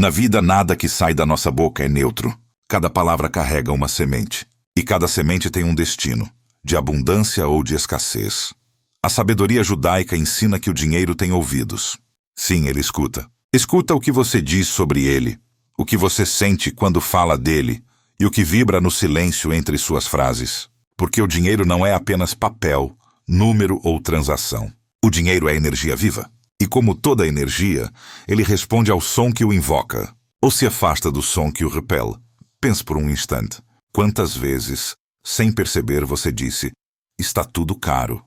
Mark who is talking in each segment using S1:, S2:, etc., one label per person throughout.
S1: Na vida, nada que sai da nossa boca é neutro. Cada palavra carrega uma semente. E cada semente tem um destino, de abundância ou de escassez. A sabedoria judaica ensina que o dinheiro tem ouvidos. Sim, ele escuta. Escuta o que você diz sobre ele, o que você sente quando fala dele e o que vibra no silêncio entre suas frases. Porque o dinheiro não é apenas papel, número ou transação. O dinheiro é energia viva. E como toda energia, ele responde ao som que o invoca, ou se afasta do som que o repele. Pense por um instante. Quantas vezes, sem perceber, você disse, está tudo caro.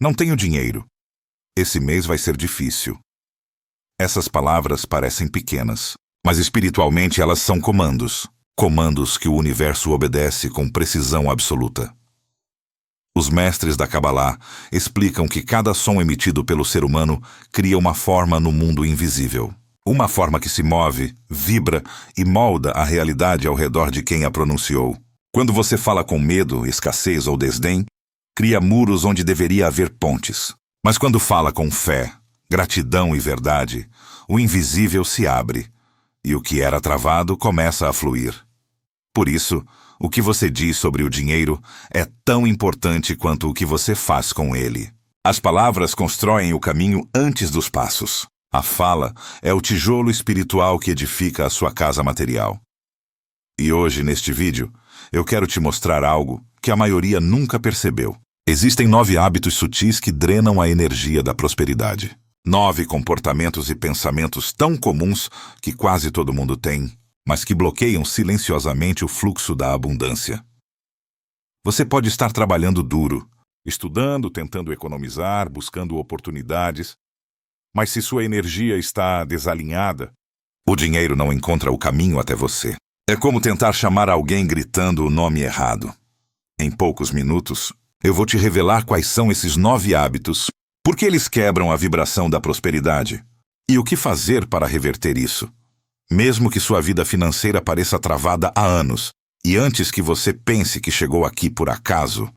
S1: Não tenho dinheiro. Esse mês vai ser difícil. Essas palavras parecem pequenas, mas espiritualmente elas são comandos. Comandos que o universo obedece com precisão absoluta. Os mestres da Kabbalah explicam que cada som emitido pelo ser humano cria uma forma no mundo invisível. Uma forma que se move, vibra e molda a realidade ao redor de quem a pronunciou. Quando você fala com medo, escassez ou desdém, cria muros onde deveria haver pontes. Mas quando fala com fé, gratidão e verdade, o invisível se abre, e o que era travado começa a fluir. Por isso, o que você diz sobre o dinheiro é tão importante quanto o que você faz com ele. As palavras constroem o caminho antes dos passos. A fala é o tijolo espiritual que edifica a sua casa material. E hoje, neste vídeo, eu quero te mostrar algo que a maioria nunca percebeu. Existem 9 hábitos sutis que drenam a energia da prosperidade. 9 comportamentos e pensamentos tão comuns que quase todo mundo tem, mas que bloqueiam silenciosamente o fluxo da abundância. Você pode estar trabalhando duro, estudando, tentando economizar, buscando oportunidades, mas se sua energia está desalinhada, o dinheiro não encontra o caminho até você. É como tentar chamar alguém gritando o nome errado. Em poucos minutos, eu vou te revelar quais são esses 9 hábitos, por que eles quebram a vibração da prosperidade e o que fazer para reverter isso. Mesmo que sua vida financeira pareça travada há anos, e antes que você pense que chegou aqui por acaso,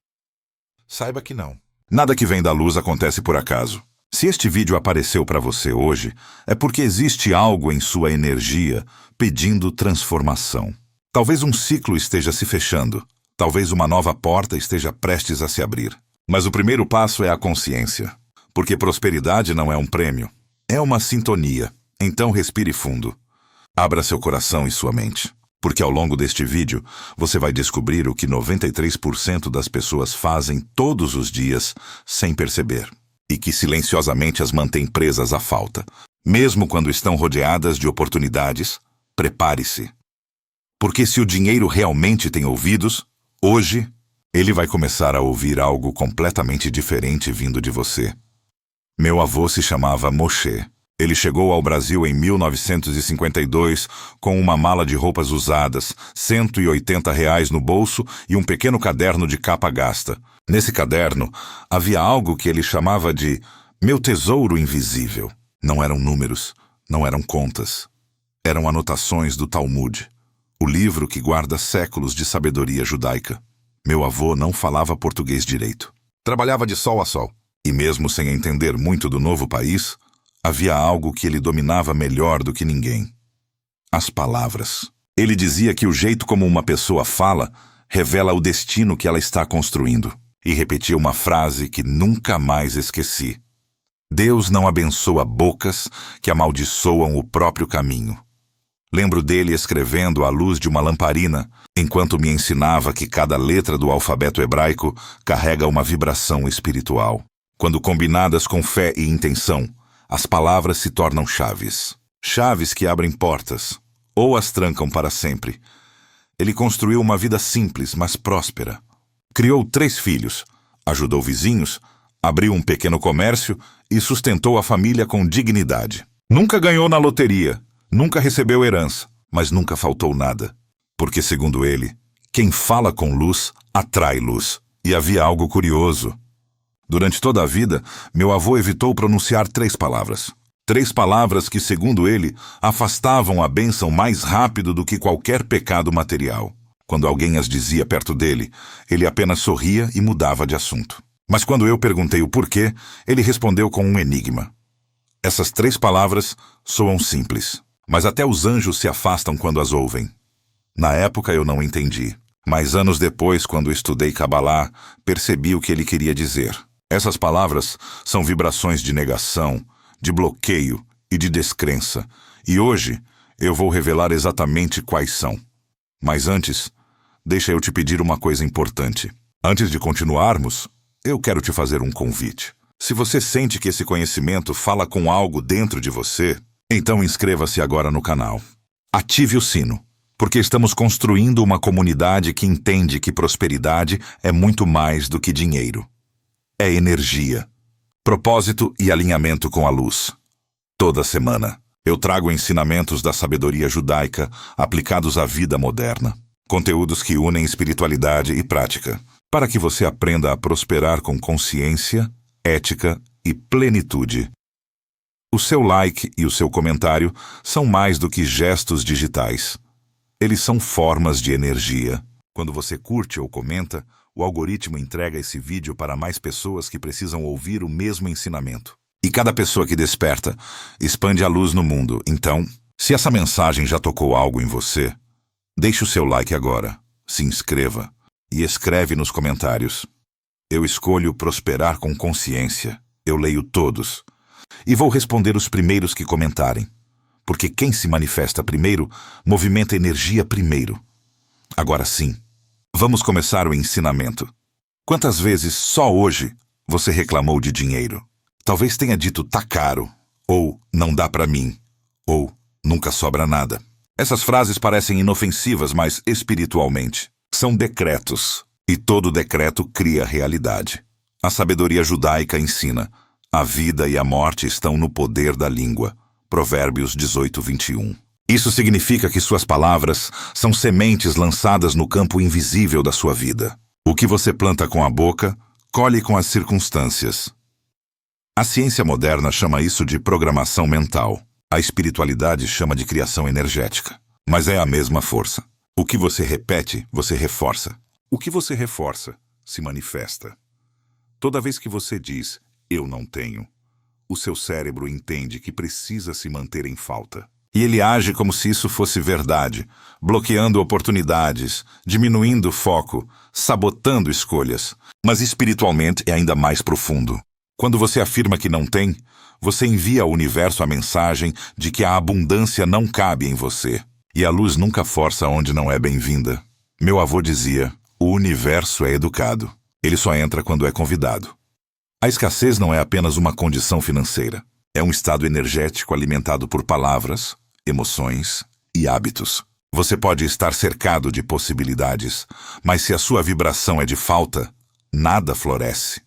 S1: saiba que não. Nada que vem da luz acontece por acaso. Se este vídeo apareceu para você hoje, é porque existe algo em sua energia pedindo transformação. Talvez um ciclo esteja se fechando, talvez uma nova porta esteja prestes a se abrir. Mas o primeiro passo é a consciência, porque prosperidade não é um prêmio, é uma sintonia. Então respire fundo. Abra seu coração e sua mente, porque ao longo deste vídeo você vai descobrir o que 93% das pessoas fazem todos os dias sem perceber, e que silenciosamente as mantém presas à falta. Mesmo quando estão rodeadas de oportunidades, prepare-se. Porque se o dinheiro realmente tem ouvidos, hoje ele vai começar a ouvir algo completamente diferente vindo de você. Meu avô se chamava Moshe. Ele chegou ao Brasil em 1952 com uma mala de roupas usadas, R$ 180 no bolso e um pequeno caderno de capa gasta. Nesse caderno, havia algo que ele chamava de meu tesouro invisível. Não eram números, não eram contas. Eram anotações do Talmud, o livro que guarda séculos de sabedoria judaica. Meu avô não falava português direito. Trabalhava de sol a sol. E mesmo sem entender muito do novo país, havia algo que ele dominava melhor do que ninguém. As palavras. Ele dizia que o jeito como uma pessoa fala revela o destino que ela está construindo. E repetia uma frase que nunca mais esqueci. Deus não abençoa bocas que amaldiçoam o próprio caminho. Lembro dele escrevendo à luz de uma lamparina, enquanto me ensinava que cada letra do alfabeto hebraico carrega uma vibração espiritual. Quando combinadas com fé e intenção, as palavras se tornam chaves. Chaves que abrem portas, ou as trancam para sempre. Ele construiu uma vida simples, mas próspera. Criou 3 filhos, ajudou vizinhos, abriu um pequeno comércio e sustentou a família com dignidade. Nunca ganhou na loteria, nunca recebeu herança, mas nunca faltou nada. Porque, segundo ele, quem fala com luz, atrai luz. E havia algo curioso. Durante toda a vida, meu avô evitou pronunciar 3 palavras. 3 palavras que, segundo ele, afastavam a bênção mais rápido do que qualquer pecado material. Quando alguém as dizia perto dele, ele apenas sorria e mudava de assunto. Mas quando eu perguntei o porquê, ele respondeu com um enigma. Essas 3 palavras soam simples, Mas até os anjos se afastam quando as ouvem. Na época eu não entendi. Mas anos depois, quando estudei Cabalá, percebi o que ele queria dizer. Essas palavras são vibrações de negação, de bloqueio e de descrença. E hoje eu vou revelar exatamente quais são. Mas antes, deixa eu te pedir uma coisa importante. Antes de continuarmos, eu quero te fazer um convite. Se você sente que esse conhecimento fala com algo dentro de você, então inscreva-se agora no canal. Ative o sino. Porque estamos construindo uma comunidade que entende que prosperidade é muito mais do que dinheiro. É energia, propósito e alinhamento com a luz. Toda semana, eu trago ensinamentos da sabedoria judaica aplicados à vida moderna. Conteúdos que unem espiritualidade e prática, para que você aprenda a prosperar com consciência, ética e plenitude. O seu like e o seu comentário são mais do que gestos digitais. Eles são formas de energia. Quando você curte ou comenta, o algoritmo entrega esse vídeo para mais pessoas que precisam ouvir o mesmo ensinamento. E cada pessoa que desperta expande a luz no mundo. Então, se essa mensagem já tocou algo em você, deixe o seu like agora, se inscreva e escreve nos comentários. Eu escolho prosperar com consciência. Eu leio todos. E vou responder os primeiros que comentarem. Porque quem se manifesta primeiro, movimenta energia primeiro. Agora sim, vamos começar o ensinamento. Quantas vezes só hoje você reclamou de dinheiro? Talvez tenha dito tá caro, ou não dá pra mim, ou nunca sobra nada. Essas frases parecem inofensivas, mas espiritualmente são decretos, e todo decreto cria realidade. A sabedoria judaica ensina: a vida e a morte estão no poder da língua. Provérbios 18:21. Isso significa que suas palavras são sementes lançadas no campo invisível da sua vida. O que você planta com a boca, colhe com as circunstâncias. A ciência moderna chama isso de programação mental. A espiritualidade chama de criação energética. Mas é a mesma força. O que você repete, você reforça. O que você reforça, se manifesta. Toda vez que você diz, eu não tenho, o seu cérebro entende que precisa se manter em falta. E ele age como se isso fosse verdade, bloqueando oportunidades, diminuindo o foco, sabotando escolhas. Mas espiritualmente é ainda mais profundo. Quando você afirma que não tem, você envia ao universo a mensagem de que a abundância não cabe em você. E a luz nunca força onde não é bem-vinda. Meu avô dizia, o universo é educado. Ele só entra quando é convidado. A escassez não é apenas uma condição financeira. É um estado energético alimentado por palavras, emoções e hábitos. Você pode estar cercado de possibilidades, mas se a sua vibração é de falta, nada floresce.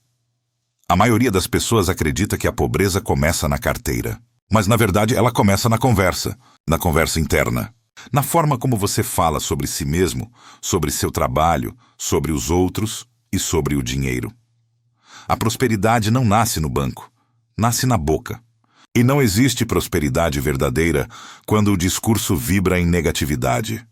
S1: A maioria das pessoas acredita que a pobreza começa na carteira. Mas, na verdade, ela começa na conversa interna. Na forma como você fala sobre si mesmo, sobre seu trabalho, sobre os outros e sobre o dinheiro. A prosperidade não nasce no banco, nasce na boca. E não existe prosperidade verdadeira quando o discurso vibra em negatividade.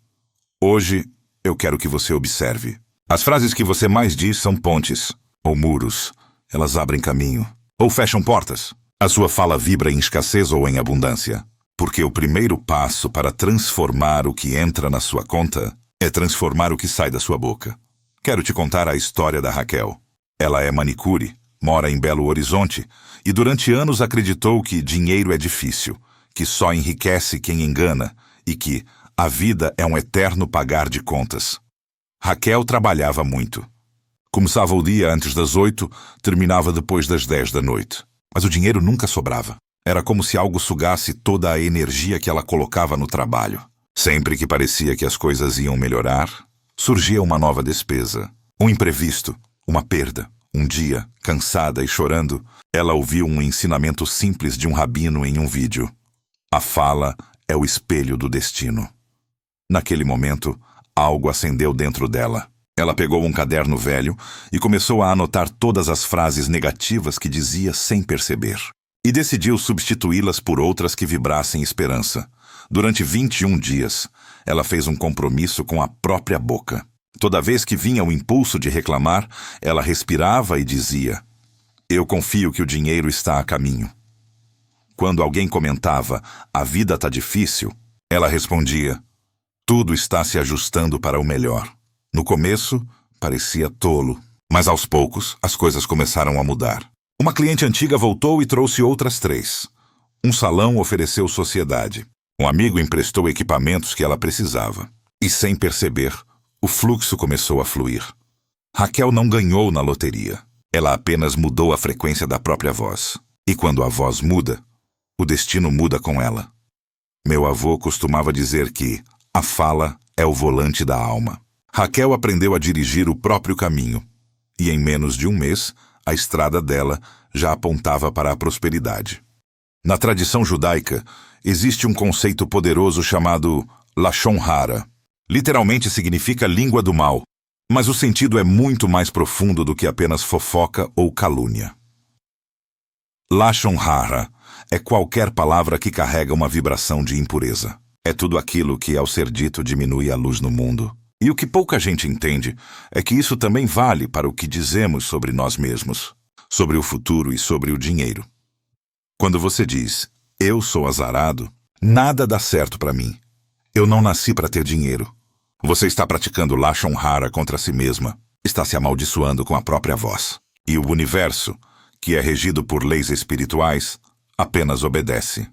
S1: Hoje, eu quero que você observe. As frases que você mais diz são pontes, ou muros. Elas abrem caminho, ou fecham portas. A sua fala vibra em escassez ou em abundância. Porque o primeiro passo para transformar o que entra na sua conta é transformar o que sai da sua boca. Quero te contar a história da Raquel. Ela é manicure, mora em Belo Horizonte e durante anos acreditou que dinheiro é difícil, que só enriquece quem engana e que a vida é um eterno pagar de contas. Raquel trabalhava muito. Começava o dia antes das 8, terminava depois das 10 da noite. Mas o dinheiro nunca sobrava. Era como se algo sugasse toda a energia que ela colocava no trabalho. Sempre que parecia que as coisas iam melhorar, surgia uma nova despesa, um imprevisto, uma perda. Um dia, cansada e chorando, ela ouviu um ensinamento simples de um rabino em um vídeo. A fala é o espelho do destino. Naquele momento, algo acendeu dentro dela. Ela pegou um caderno velho e começou a anotar todas as frases negativas que dizia sem perceber. E decidiu substituí-las por outras que vibrassem esperança. Durante 21 dias, ela fez um compromisso com a própria boca. Toda vez que vinha o impulso de reclamar, ela respirava e dizia: eu confio que o dinheiro está a caminho. Quando alguém comentava, a vida tá difícil, ela respondia, tudo está se ajustando para o melhor. No começo, parecia tolo, mas aos poucos as coisas começaram a mudar. Uma cliente antiga voltou e trouxe outras 3. Um salão ofereceu sociedade. Um amigo emprestou equipamentos que ela precisava. E sem perceber, o fluxo começou a fluir. Raquel não ganhou na loteria. Ela apenas mudou a frequência da própria voz. E quando a voz muda, o destino muda com ela. Meu avô costumava dizer que a fala é o volante da alma. Raquel aprendeu a dirigir o próprio caminho. E em menos de um mês, a estrada dela já apontava para a prosperidade. Na tradição judaica, existe um conceito poderoso chamado Lashon Hara. Literalmente significa língua do mal, mas o sentido é muito mais profundo do que apenas fofoca ou calúnia. Lashon Hara é qualquer palavra que carrega uma vibração de impureza. É tudo aquilo que, ao ser dito, diminui a luz no mundo. E o que pouca gente entende é que isso também vale para o que dizemos sobre nós mesmos, sobre o futuro e sobre o dinheiro. Quando você diz, eu sou azarado, nada dá certo para mim. Eu não nasci para ter dinheiro. Você está praticando Lashon Hara contra si mesma. Está se amaldiçoando com a própria voz. E o universo, que é regido por leis espirituais, apenas obedece.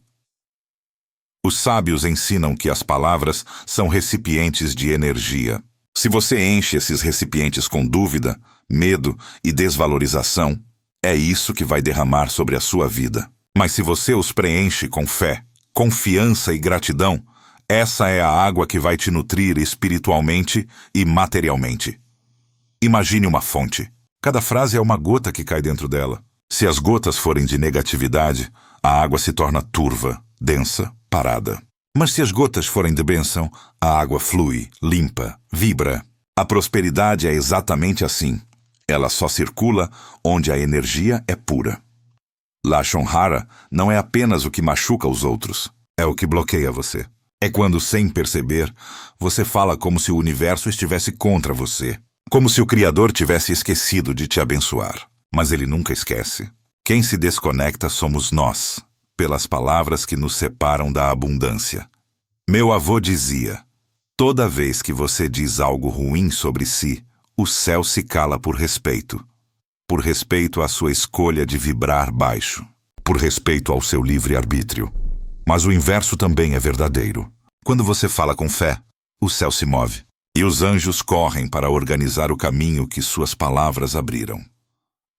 S1: Os sábios ensinam que as palavras são recipientes de energia. Se você enche esses recipientes com dúvida, medo e desvalorização, é isso que vai derramar sobre a sua vida. Mas se você os preenche com fé, confiança e gratidão, essa é a água que vai te nutrir espiritualmente e materialmente. Imagine uma fonte. Cada frase é uma gota que cai dentro dela. Se as gotas forem de negatividade, a água se torna turva, densa, parada. Mas se as gotas forem de bênção, a água flui, limpa, vibra. A prosperidade é exatamente assim. Ela só circula onde a energia é pura. Lashon Hara não é apenas o que machuca os outros, é o que bloqueia você. É quando, sem perceber, você fala como se o universo estivesse contra você, como se o Criador tivesse esquecido de te abençoar. Mas ele nunca esquece. Quem se desconecta somos nós, pelas palavras que nos separam da abundância. Meu avô dizia, toda vez que você diz algo ruim sobre si, o céu se cala por respeito à sua escolha de vibrar baixo, por respeito ao seu livre-arbítrio. Mas o inverso também é verdadeiro. Quando você fala com fé, o céu se move, e os anjos correm para organizar o caminho que suas palavras abriram.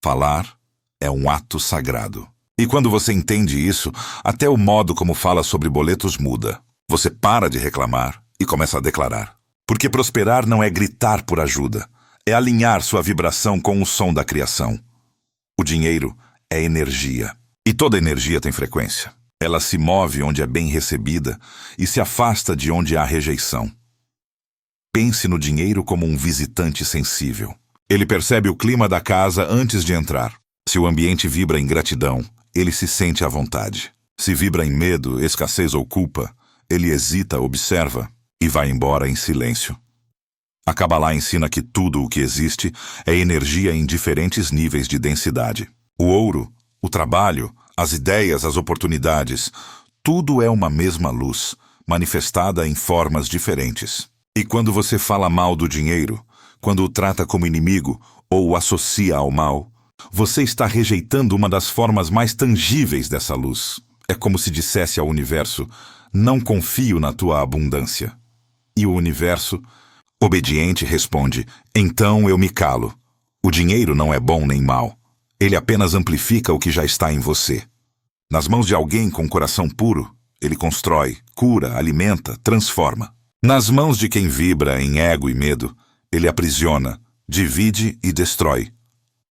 S1: Falar é um ato sagrado. E quando você entende isso, até o modo como fala sobre boletos muda. Você para de reclamar e começa a declarar. Porque prosperar não é gritar por ajuda, é alinhar sua vibração com o som da criação. O dinheiro é energia, e toda energia tem frequência. Ela se move onde é bem recebida e se afasta de onde há rejeição. Pense no dinheiro como um visitante sensível. Ele percebe o clima da casa antes de entrar. Se o ambiente vibra em gratidão, ele se sente à vontade. Se vibra em medo, escassez ou culpa, ele hesita, observa e vai embora em silêncio. A Kabbalah ensina que tudo o que existe é energia em diferentes níveis de densidade. O ouro, o trabalho, as ideias, as oportunidades, tudo é uma mesma luz, manifestada em formas diferentes. E quando você fala mal do dinheiro, quando o trata como inimigo ou o associa ao mal, você está rejeitando uma das formas mais tangíveis dessa luz. É como se dissesse ao universo, não confio na tua abundância. E o universo, obediente, responde, então eu me calo. O dinheiro não é bom nem mal. Ele apenas amplifica o que já está em você. Nas mãos de alguém com coração puro, ele constrói, cura, alimenta, transforma. Nas mãos de quem vibra em ego e medo, ele aprisiona, divide e destrói.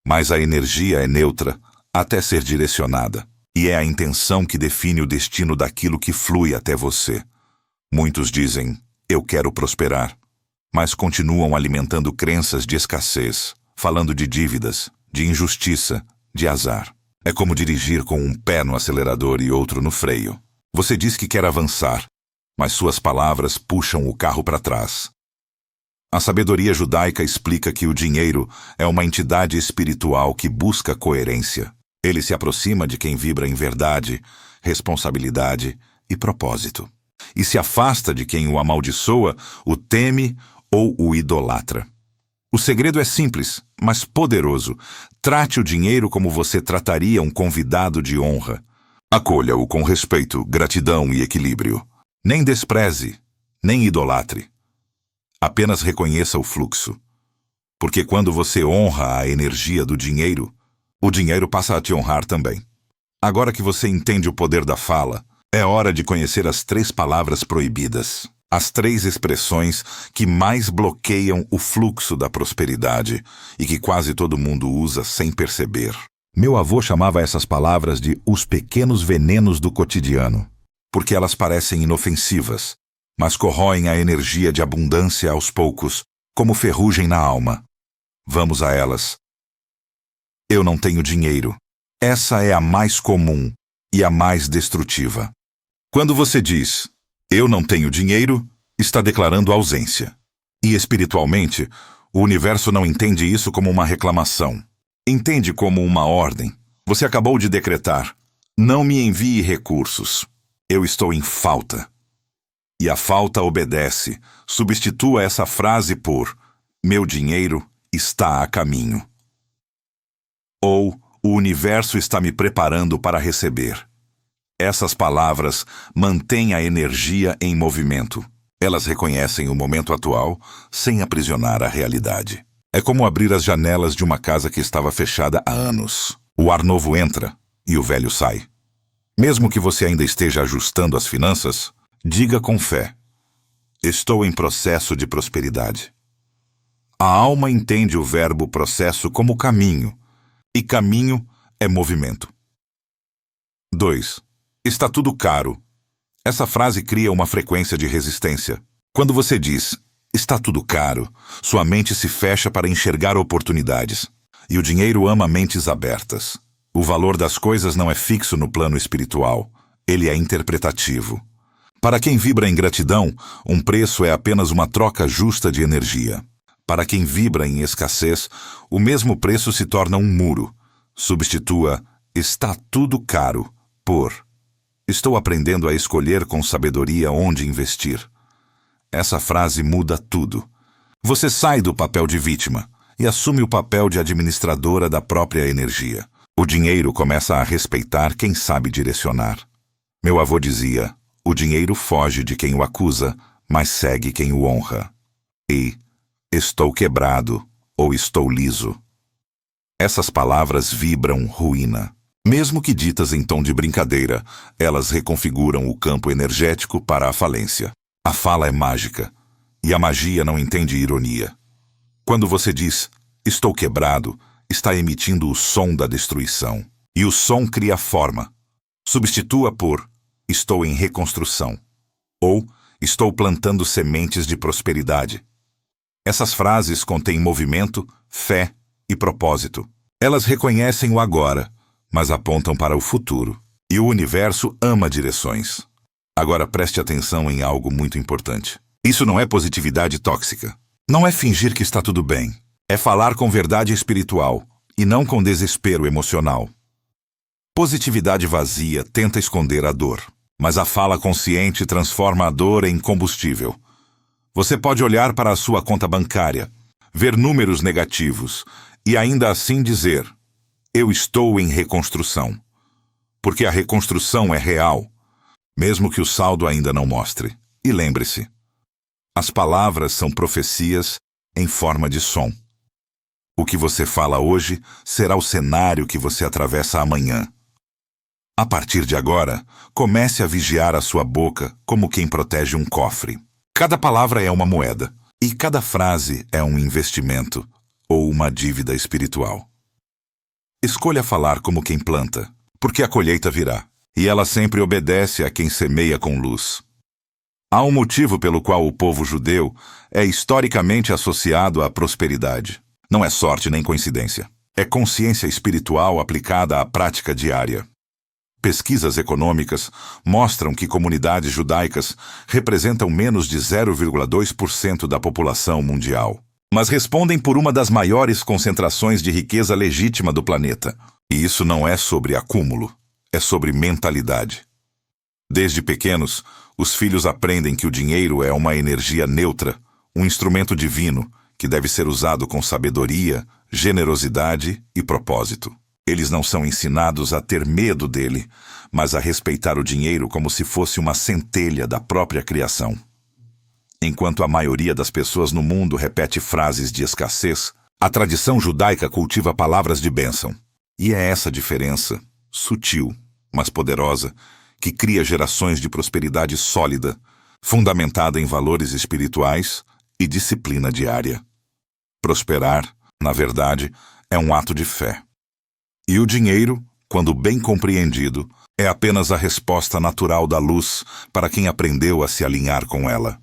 S1: Mas a energia é neutra até ser direcionada, e é a intenção que define o destino daquilo que flui até você. Muitos dizem, eu quero prosperar, mas continuam alimentando crenças de escassez, falando de dívidas, de injustiça, de azar. É como dirigir com um pé no acelerador e outro no freio. Você diz que quer avançar, mas suas palavras puxam o carro para trás. A sabedoria judaica explica que o dinheiro é uma entidade espiritual que busca coerência. Ele se aproxima de quem vibra em verdade, responsabilidade e propósito. E se afasta de quem o amaldiçoa, o teme ou o idolatra. O segredo é simples, mas poderoso. Trate o dinheiro como você trataria um convidado de honra. Acolha-o com respeito, gratidão e equilíbrio. Nem despreze, nem idolatre. Apenas reconheça o fluxo. Porque quando você honra a energia do dinheiro, o dinheiro passa a te honrar também. Agora que você entende o poder da fala, é hora de conhecer as 3 palavras proibidas. As 3 expressões que mais bloqueiam o fluxo da prosperidade e que quase todo mundo usa sem perceber. Meu avô chamava essas palavras de os pequenos venenos do cotidiano, porque elas parecem inofensivas, mas corroem a energia de abundância aos poucos, como ferrugem na alma. Vamos a elas. Eu não tenho dinheiro. Essa é a mais comum e a mais destrutiva. Quando você diz eu não tenho dinheiro, está declarando ausência. E espiritualmente, o universo não entende isso como uma reclamação. Entende como uma ordem. Você acabou de decretar: não me envie recursos. Eu estou em falta. E a falta obedece. Substitua essa frase por meu dinheiro está a caminho. Ou o universo está me preparando para receber. Essas palavras mantêm a energia em movimento. Elas reconhecem o momento atual sem aprisionar a realidade. É como abrir as janelas de uma casa que estava fechada há anos. O ar novo entra e o velho sai. Mesmo que você ainda esteja ajustando as finanças, diga com fé: estou em processo de prosperidade. A alma entende o verbo processo como caminho, e caminho é movimento. 2. Está tudo caro. Essa frase cria uma frequência de resistência. Quando você diz está tudo caro, sua mente se fecha para enxergar oportunidades. E o dinheiro ama mentes abertas. O valor das coisas não é fixo no plano espiritual. Ele é interpretativo. Para quem vibra em gratidão, um preço é apenas uma troca justa de energia. Para quem vibra em escassez, o mesmo preço se torna um muro. Substitua está tudo caro por estou aprendendo a escolher com sabedoria onde investir. Essa frase muda tudo. Você sai do papel de vítima e assume o papel de administradora da própria energia. O dinheiro começa a respeitar quem sabe direcionar. Meu avô dizia: o dinheiro foge de quem o acusa, mas segue quem o honra. E estou quebrado ou estou liso. Essas palavras vibram ruína. Mesmo que ditas em tom de brincadeira, elas reconfiguram o campo energético para a falência. A fala é mágica, e a magia não entende ironia. Quando você diz estou quebrado, está emitindo o som da destruição. E o som cria forma. Substitua por estou em reconstrução. Ou estou plantando sementes de prosperidade. Essas frases contêm movimento, fé e propósito. Elas reconhecem o agora, mas apontam para o futuro. E o universo ama direções. Agora preste atenção em algo muito importante. Isso não é positividade tóxica. Não é fingir que está tudo bem. É falar com verdade espiritual e não com desespero emocional. Positividade vazia tenta esconder a dor, mas a fala consciente transforma a dor em combustível. Você pode olhar para a sua conta bancária, ver números negativos e ainda assim dizer: eu estou em reconstrução. Porque a reconstrução é real, mesmo que o saldo ainda não mostre. E lembre-se, as palavras são profecias em forma de som. O que você fala hoje será o cenário que você atravessa amanhã. A partir de agora, comece a vigiar a sua boca como quem protege um cofre. Cada palavra é uma moeda, e cada frase é um investimento ou uma dívida espiritual. Escolha falar como quem planta, porque a colheita virá, e ela sempre obedece a quem semeia com luz. Há um motivo pelo qual o povo judeu é historicamente associado à prosperidade. Não é sorte nem coincidência. É consciência espiritual aplicada à prática diária. Pesquisas econômicas mostram que comunidades judaicas representam menos de 0,2% da população mundial, mas respondem por uma das maiores concentrações de riqueza legítima do planeta. E isso não é sobre acúmulo, é sobre mentalidade. Desde pequenos, os filhos aprendem que o dinheiro é uma energia neutra, um instrumento divino que deve ser usado com sabedoria, generosidade e propósito. Eles não são ensinados a ter medo dele, mas a respeitar o dinheiro como se fosse uma centelha da própria criação. Enquanto a maioria das pessoas no mundo repete frases de escassez, a tradição judaica cultiva palavras de bênção. E é essa diferença, sutil, mas poderosa, que cria gerações de prosperidade sólida, fundamentada em valores espirituais e disciplina diária. Prosperar, na verdade, é um ato de fé. E o dinheiro, quando bem compreendido, é apenas a resposta natural da luz para quem aprendeu a se alinhar com ela.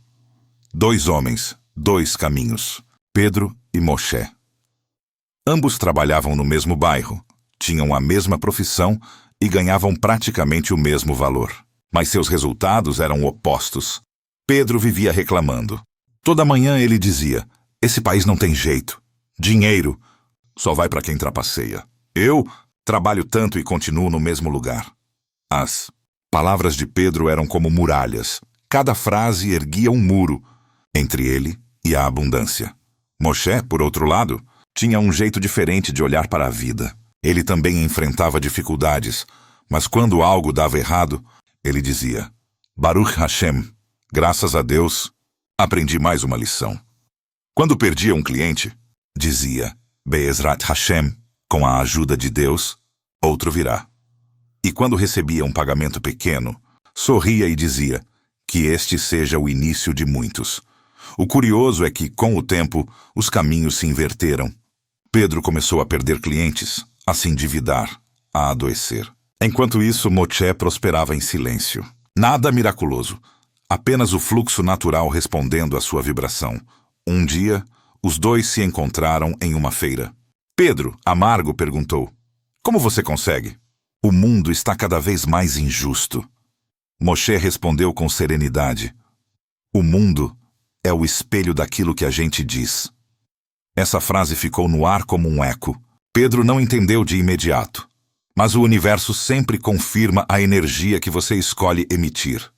S1: 2 homens, 2 caminhos, Pedro e Moshe. Ambos trabalhavam no mesmo bairro, tinham a mesma profissão e ganhavam praticamente o mesmo valor. Mas seus resultados eram opostos. Pedro vivia reclamando. Toda manhã ele dizia: esse país não tem jeito. Dinheiro só vai para quem trapaceia. Eu trabalho tanto e continuo no mesmo lugar. As palavras de Pedro eram como muralhas. Cada frase erguia um muro entre ele e a abundância. Moshe, por outro lado, tinha um jeito diferente de olhar para a vida. Ele também enfrentava dificuldades, mas quando algo dava errado, ele dizia: Baruch Hashem, graças a Deus, aprendi mais uma lição. Quando perdia um cliente, dizia: Be'ezrat Hashem, com a ajuda de Deus, outro virá. E quando recebia um pagamento pequeno, sorria e dizia: que este seja o início de muitos. O curioso é que, com o tempo, os caminhos se inverteram. Pedro começou a perder clientes, a se endividar, a adoecer. Enquanto isso, Moshe prosperava em silêncio. Nada miraculoso, apenas o fluxo natural respondendo à sua vibração. Um dia, os 2 se encontraram em uma feira. Pedro, amargo, perguntou: como você consegue? O mundo está cada vez mais injusto. Moshe respondeu com serenidade: o mundo é o espelho daquilo que a gente diz. Essa frase ficou no ar como um eco. Pedro não entendeu de imediato, mas o universo sempre confirma a energia que você escolhe emitir.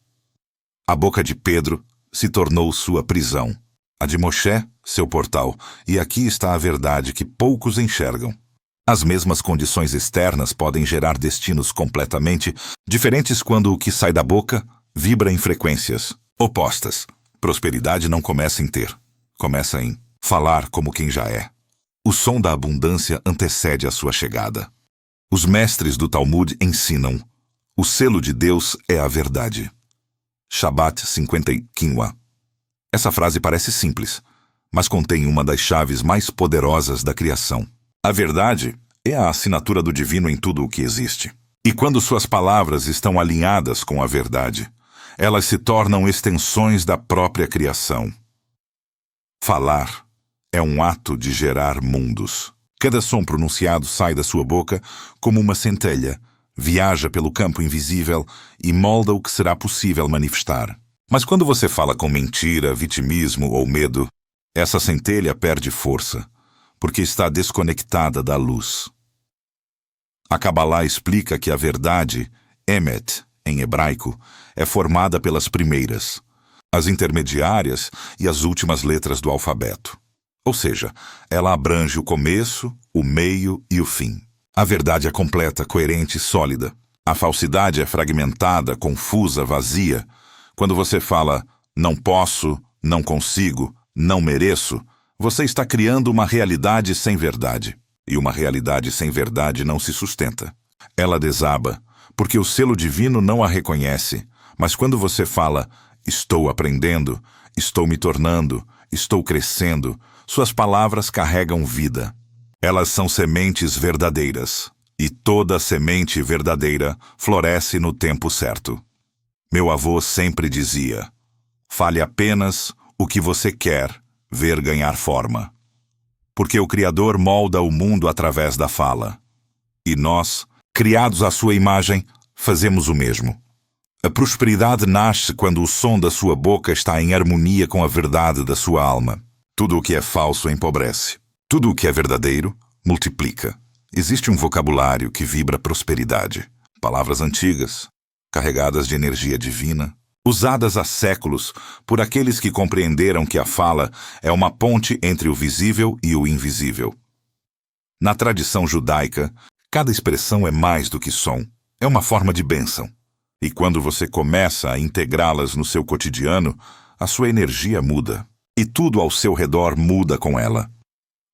S1: A boca de Pedro se tornou sua prisão, a de Moshe, seu portal, e aqui está a verdade que poucos enxergam. As mesmas condições externas podem gerar destinos completamente diferentes quando o que sai da boca vibra em frequências opostas. Prosperidade não começa em ter, começa em falar como quem já é. O som da abundância antecede a sua chegada. Os mestres do Talmud ensinam: o selo de Deus é a verdade. Shabbat 50 Quinua. Essa frase parece simples, mas contém uma das chaves mais poderosas da criação. A verdade é a assinatura do divino em tudo o que existe. E quando suas palavras estão alinhadas com a verdade, elas se tornam extensões da própria criação. Falar é um ato de gerar mundos. Cada som pronunciado sai da sua boca como uma centelha, viaja pelo campo invisível e molda o que será possível manifestar. Mas quando você fala com mentira, vitimismo ou medo, essa centelha perde força, porque está desconectada da luz. A Kabbalah explica que a verdade, Emet, em hebraico, é formada pelas primeiras, as intermediárias e as últimas letras do alfabeto. Ou seja, ela abrange o começo, o meio e o fim. A verdade é completa, coerente e sólida. A falsidade é fragmentada, confusa, vazia. Quando você fala não posso, não consigo, não mereço, você está criando uma realidade sem verdade. E uma realidade sem verdade não se sustenta. Ela desaba, porque o selo divino não a reconhece. Mas quando você fala estou aprendendo, estou me tornando, estou crescendo, suas palavras carregam vida. Elas são sementes verdadeiras, e toda semente verdadeira floresce no tempo certo. Meu avô sempre dizia: fale apenas o que você quer ver ganhar forma. Porque o Criador molda o mundo através da fala. E nós, criados à sua imagem, fazemos o mesmo. A prosperidade nasce quando o som da sua boca está em harmonia com a verdade da sua alma. Tudo o que é falso empobrece. Tudo o que é verdadeiro multiplica. Existe um vocabulário que vibra prosperidade. Palavras antigas, carregadas de energia divina, usadas há séculos por aqueles que compreenderam que a fala é uma ponte entre o visível e o invisível. Na tradição judaica, cada expressão é mais do que som, é uma forma de bênção. E quando você começa a integrá-las no seu cotidiano, a sua energia muda, e tudo ao seu redor muda com ela.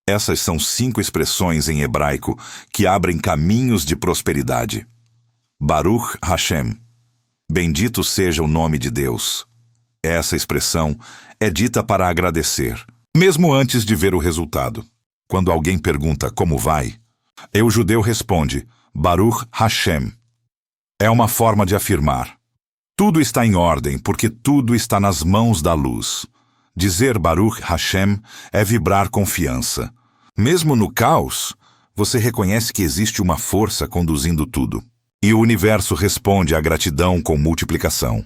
S1: Essas são 5 expressões em hebraico que abrem caminhos de prosperidade. Baruch Hashem. Bendito seja o nome de Deus. Essa expressão é dita para agradecer, mesmo antes de ver o resultado. Quando alguém pergunta como vai, o judeu responde Baruch Hashem. É uma forma de afirmar: tudo está em ordem porque tudo está nas mãos da luz. Dizer Baruch Hashem é vibrar confiança. Mesmo no caos, você reconhece que existe uma força conduzindo tudo. E o universo responde à gratidão com multiplicação.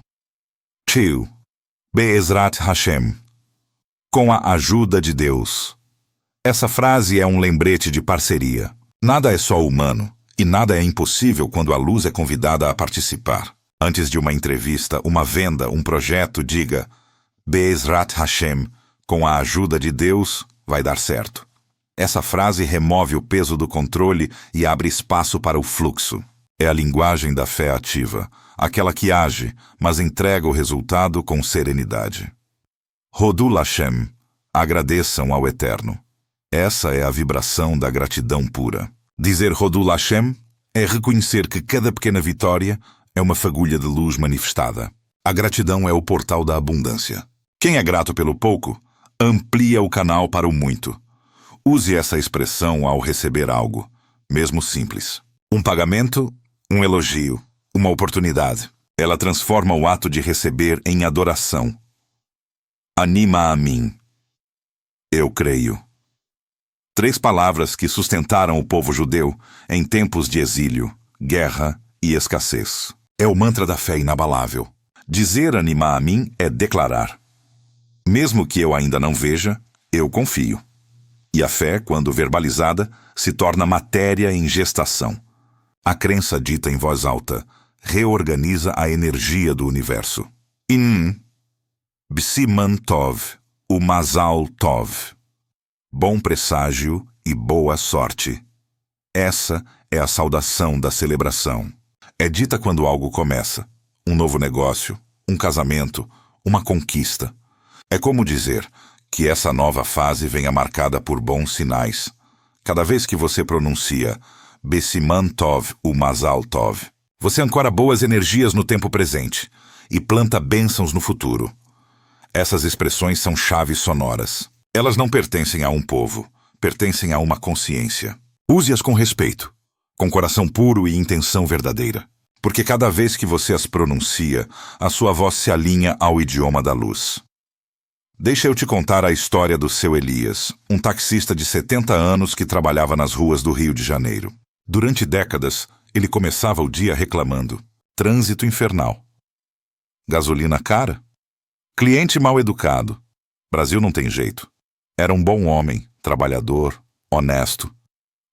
S1: Tchiu, Be'ezrat Hashem. Com a ajuda de Deus. Essa frase é um lembrete de parceria. Nada é só humano, e nada é impossível quando a luz é convidada a participar. Antes de uma entrevista, uma venda, um projeto, diga Be'ezrat Hashem, com a ajuda de Deus, vai dar certo. Essa frase remove o peso do controle e abre espaço para o fluxo. É a linguagem da fé ativa, aquela que age, mas entrega o resultado com serenidade. Rodul Hashem, agradeçam ao Eterno. Essa é a vibração da gratidão pura. Dizer Rodul Hashem é reconhecer que cada pequena vitória é uma fagulha de luz manifestada. A gratidão é o portal da abundância. Quem é grato pelo pouco, amplia o canal para o muito. Use essa expressão ao receber algo, mesmo simples. Um pagamento, um elogio, uma oportunidade. Ela transforma o ato de receber em adoração. Anima a mim. Eu creio. 3 palavras que sustentaram o povo judeu em tempos de exílio, guerra e escassez. É o mantra da fé inabalável. Dizer anima a mim é declarar. Mesmo que eu ainda não veja, eu confio. E a fé, quando verbalizada, se torna matéria em gestação. A crença dita em voz alta reorganiza a energia do universo. Bsiman Tov, o Mazal Tov. Bom presságio e boa sorte. Essa é a saudação da celebração. É dita quando algo começa. Um novo negócio, um casamento, uma conquista. É como dizer que essa nova fase venha marcada por bons sinais. Cada vez que você pronuncia Bsiman Tov, o Mazal Tov, você ancora boas energias no tempo presente e planta bênçãos no futuro. Essas expressões são chaves sonoras. Elas não pertencem a um povo, pertencem a uma consciência. Use-as com respeito, com coração puro e intenção verdadeira. Porque cada vez que você as pronuncia, a sua voz se alinha ao idioma da luz. Deixa eu te contar a história do seu Elias, um taxista de 70 anos que trabalhava nas ruas do Rio de Janeiro. Durante décadas, ele começava o dia reclamando. Trânsito infernal. Gasolina cara? Cliente mal educado. Brasil não tem jeito. Era um bom homem, trabalhador, honesto.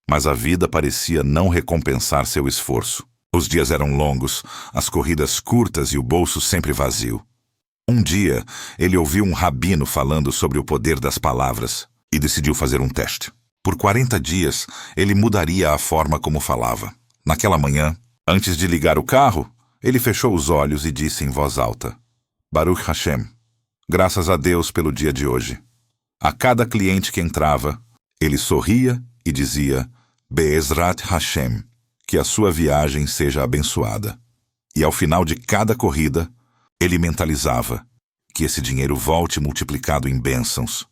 S1: Mas a vida parecia não recompensar seu esforço. Os dias eram longos, as corridas curtas e o bolso sempre vazio. Um dia, ele ouviu um rabino falando sobre o poder das palavras e decidiu fazer um teste. Por 40 dias, ele mudaria a forma como falava. Naquela manhã, antes de ligar o carro, ele fechou os olhos e disse em voz alta: Baruch Hashem, graças a Deus pelo dia de hoje. A cada cliente que entrava, ele sorria e dizia: Be'ezrat Hashem, que a sua viagem seja abençoada. E ao final de cada corrida, ele mentalizava: que esse dinheiro volte multiplicado em bênçãos.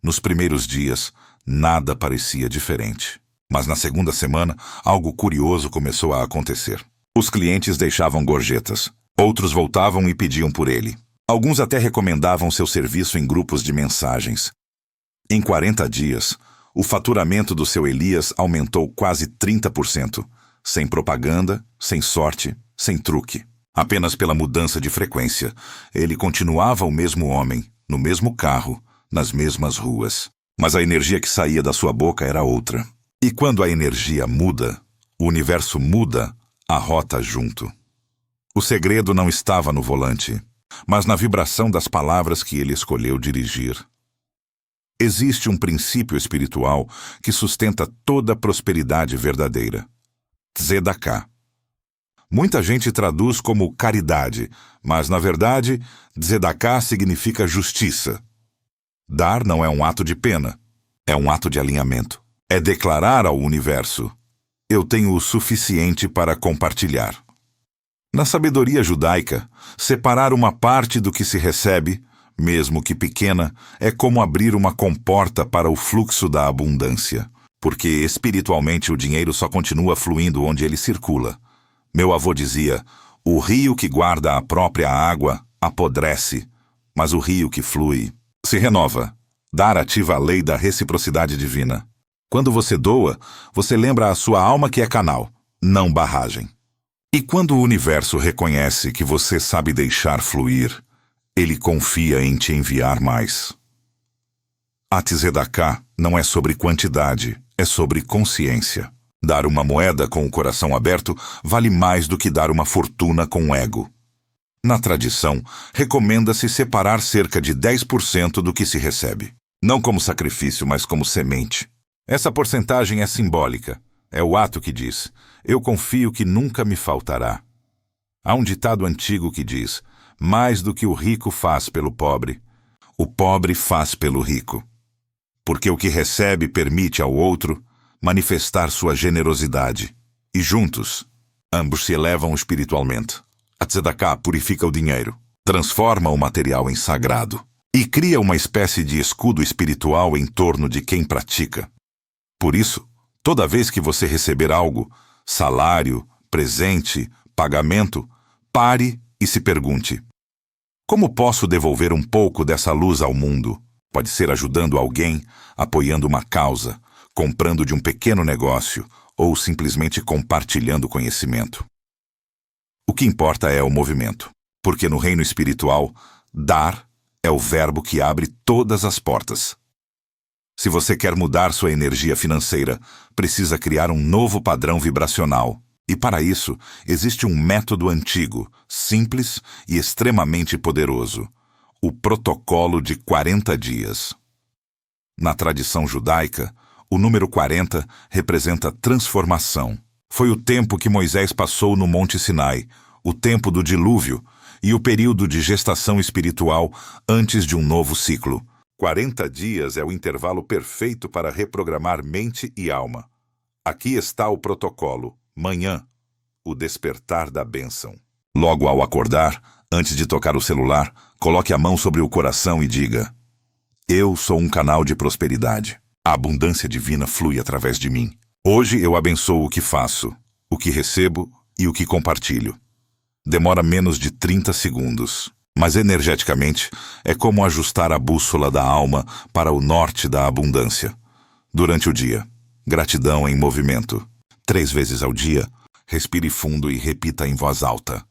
S1: Nos primeiros dias, nada parecia diferente. Mas na segunda semana, algo curioso começou a acontecer. Os clientes deixavam gorjetas. Outros voltavam e pediam por ele. Alguns até recomendavam seu serviço em grupos de mensagens. Em 40 dias, o faturamento do seu Elias aumentou quase 30%, sem propaganda, sem sorte, sem truque. Apenas pela mudança de frequência, ele continuava o mesmo homem, no mesmo carro, nas mesmas ruas. Mas a energia que saía da sua boca era outra. E quando a energia muda, o universo muda a rota junto. O segredo não estava no volante, mas na vibração das palavras que ele escolheu dirigir. Existe um princípio espiritual que sustenta toda a prosperidade verdadeira. Tzedakah. Muita gente traduz como caridade, mas, na verdade, Tzedakah significa justiça. Dar não é um ato de pena, é um ato de alinhamento. É declarar ao universo: eu tenho o suficiente para compartilhar. Na sabedoria judaica, separar uma parte do que se recebe, mesmo que pequena, é como abrir uma comporta para o fluxo da abundância, porque espiritualmente o dinheiro só continua fluindo onde ele circula. Meu avô dizia: o rio que guarda a própria água apodrece, mas o rio que flui se renova. Dar ativa a lei da reciprocidade divina. Quando você doa, você lembra a sua alma que é canal, não barragem. E quando o universo reconhece que você sabe deixar fluir, ele confia em te enviar mais. A Tzedakah não é sobre quantidade, é sobre consciência. Dar uma moeda com o coração aberto vale mais do que dar uma fortuna com o ego. Na tradição, recomenda-se separar cerca de 10% do que se recebe. Não como sacrifício, mas como semente. Essa porcentagem é simbólica. É o ato que diz: eu confio que nunca me faltará. Há um ditado antigo que diz: mais do que o rico faz pelo pobre, o pobre faz pelo rico. Porque o que recebe permite ao outro manifestar sua generosidade. E juntos, ambos se elevam espiritualmente. A Tzedakah purifica o dinheiro, transforma o material em sagrado e cria uma espécie de escudo espiritual em torno de quem pratica. Por isso, toda vez que você receber algo, salário, presente, pagamento, pare e se pergunte: como posso devolver um pouco dessa luz ao mundo? Pode ser ajudando alguém, apoiando uma causa, comprando de um pequeno negócio ou simplesmente compartilhando conhecimento. O que importa é o movimento, porque no reino espiritual, dar é o verbo que abre todas as portas. Se você quer mudar sua energia financeira, precisa criar um novo padrão vibracional. E para isso, existe um método antigo, simples e extremamente poderoso: o protocolo de 40 dias. Na tradição judaica, o número 40 representa transformação. Foi o tempo que Moisés passou no Monte Sinai, o tempo do dilúvio e o período de gestação espiritual antes de um novo ciclo. 40 dias é o intervalo perfeito para reprogramar mente e alma. Aqui está o protocolo. Manhã, o despertar da bênção. Logo ao acordar, antes de tocar o celular, coloque a mão sobre o coração e diga: eu sou um canal de prosperidade. A abundância divina flui através de mim. Hoje eu abençoo o que faço, o que recebo e o que compartilho. Demora menos de 30 segundos, mas energeticamente é como ajustar a bússola da alma para o norte da abundância. Durante o dia, gratidão em movimento. 3 vezes ao dia, respire fundo e repita em voz alta: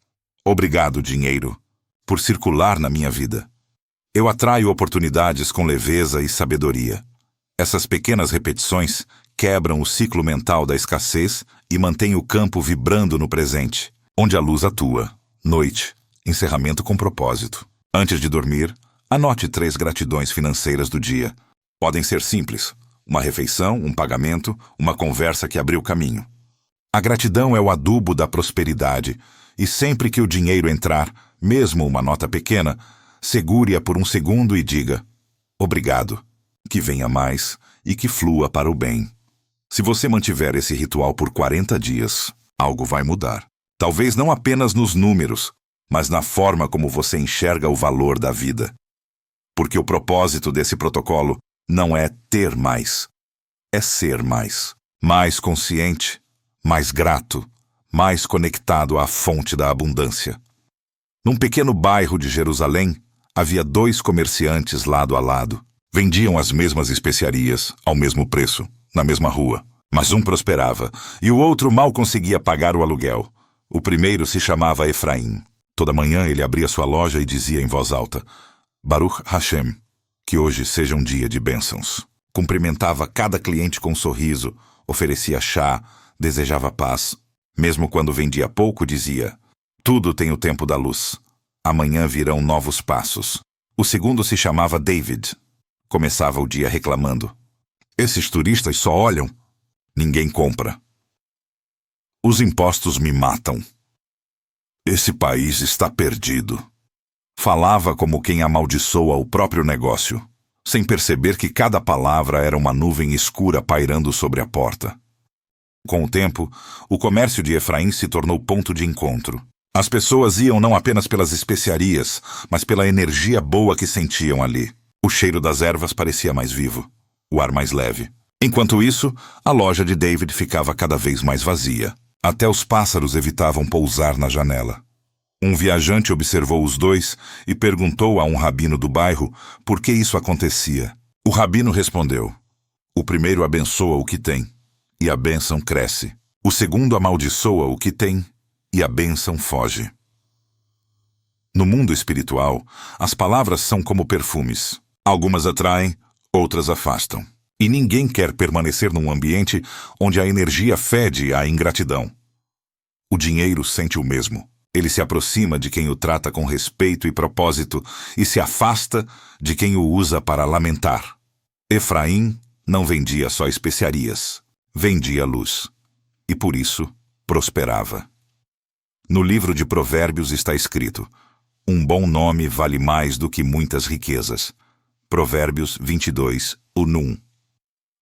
S1: obrigado, dinheiro, por circular na minha vida. Eu atraio oportunidades com leveza e sabedoria. Essas pequenas repetições quebram o ciclo mental da escassez e mantêm o campo vibrando no presente, onde a luz atua. Noite, encerramento com propósito. Antes de dormir, anote 3 gratidões financeiras do dia. Podem ser simples: uma refeição, um pagamento, uma conversa que abriu caminho. A gratidão é o adubo da prosperidade, e sempre que o dinheiro entrar, mesmo uma nota pequena, segure-a por um segundo e diga: obrigado, que venha mais e que flua para o bem. Se você mantiver esse ritual por 40 dias, algo vai mudar. Talvez não apenas nos números, mas na forma como você enxerga o valor da vida. Porque o propósito desse protocolo não é ter mais, é ser mais. Mais consciente, mais grato, mais conectado à fonte da abundância. Num pequeno bairro de Jerusalém, havia 2 comerciantes lado a lado. Vendiam as mesmas especiarias, ao mesmo preço, na mesma rua. Mas um prosperava, e o outro mal conseguia pagar o aluguel. O primeiro se chamava Efraim. Toda manhã ele abria sua loja e dizia em voz alta: Baruch Hashem, que hoje seja um dia de bênçãos. Cumprimentava cada cliente com um sorriso, oferecia chá, desejava paz. Mesmo quando vendia pouco, dizia: Tudo tem o tempo da luz. Amanhã virão novos passos. O segundo se chamava David. Começava o dia reclamando. Esses turistas só olham. Ninguém compra. Os impostos me matam. Esse país está perdido. Falava como quem amaldiçoa o próprio negócio, sem perceber que cada palavra era uma nuvem escura pairando sobre a porta. Com o tempo, o comércio de Efraim se tornou ponto de encontro. As pessoas iam não apenas pelas especiarias, mas pela energia boa que sentiam ali. O cheiro das ervas parecia mais vivo, o ar mais leve. Enquanto isso, a loja de David ficava cada vez mais vazia. Até os pássaros evitavam pousar na janela. Um viajante observou os dois e perguntou a um rabino do bairro por que isso acontecia. O rabino respondeu: o primeiro abençoa o que tem, e a bênção cresce. O segundo amaldiçoa o que tem, e a bênção foge. No mundo espiritual, as palavras são como perfumes. Algumas atraem, outras afastam. E ninguém quer permanecer num ambiente onde a energia fede à ingratidão. O dinheiro sente o mesmo. Ele se aproxima de quem o trata com respeito e propósito e se afasta de quem o usa para lamentar. Efraim não vendia só especiarias, vendia luz. E por isso prosperava. No livro de Provérbios está escrito: um bom nome vale mais do que muitas riquezas. Provérbios 22, 1.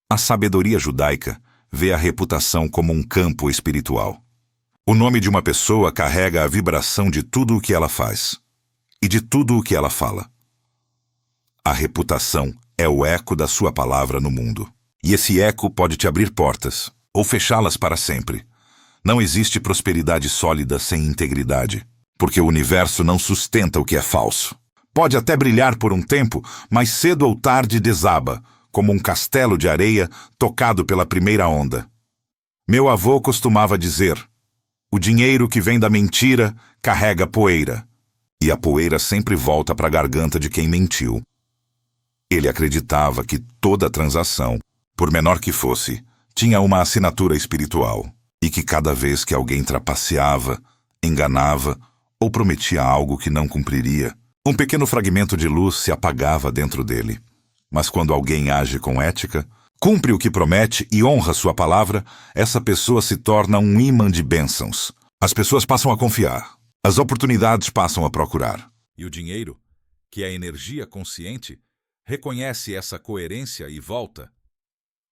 S1: A sabedoria judaica vê a reputação como um campo espiritual. O nome de uma pessoa carrega a vibração de tudo o que ela faz e de tudo o que ela fala. A reputação é o eco da sua palavra no mundo. E esse eco pode te abrir portas ou fechá-las para sempre. Não existe prosperidade sólida sem integridade, porque o universo não sustenta o que é falso. Pode até brilhar por um tempo, mas cedo ou tarde desaba, como um castelo de areia tocado pela primeira onda. Meu avô costumava dizer: o dinheiro que vem da mentira carrega poeira, e a poeira sempre volta para a garganta de quem mentiu. Ele acreditava que toda transação, por menor que fosse, tinha uma assinatura espiritual, e que cada vez que alguém trapaceava, enganava ou prometia algo que não cumpriria, um pequeno fragmento de luz se apagava dentro dele. Mas quando alguém age com ética, cumpre o que promete e honra sua palavra, essa pessoa se torna um imã de bênçãos. As pessoas passam a confiar. As oportunidades passam a procurar. E o dinheiro, que é a energia consciente, reconhece essa coerência e volta.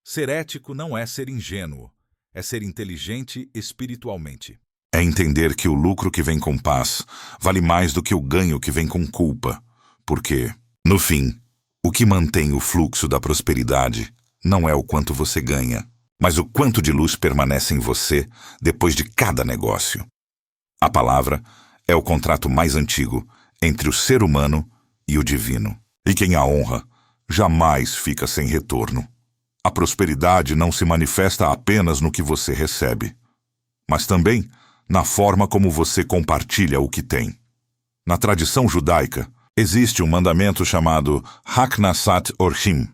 S1: Ser ético não é ser ingênuo, é ser inteligente espiritualmente. É entender que o lucro que vem com paz vale mais do que o ganho que vem com culpa. Porque, no fim, o que mantém o fluxo da prosperidade não é o quanto você ganha, mas o quanto de luz permanece em você depois de cada negócio. A palavra é o contrato mais antigo entre o ser humano e o divino. E quem a honra jamais fica sem retorno. A prosperidade não se manifesta apenas no que você recebe, mas também na forma como você compartilha o que tem. Na tradição judaica, existe um mandamento chamado Haknasat Orchim,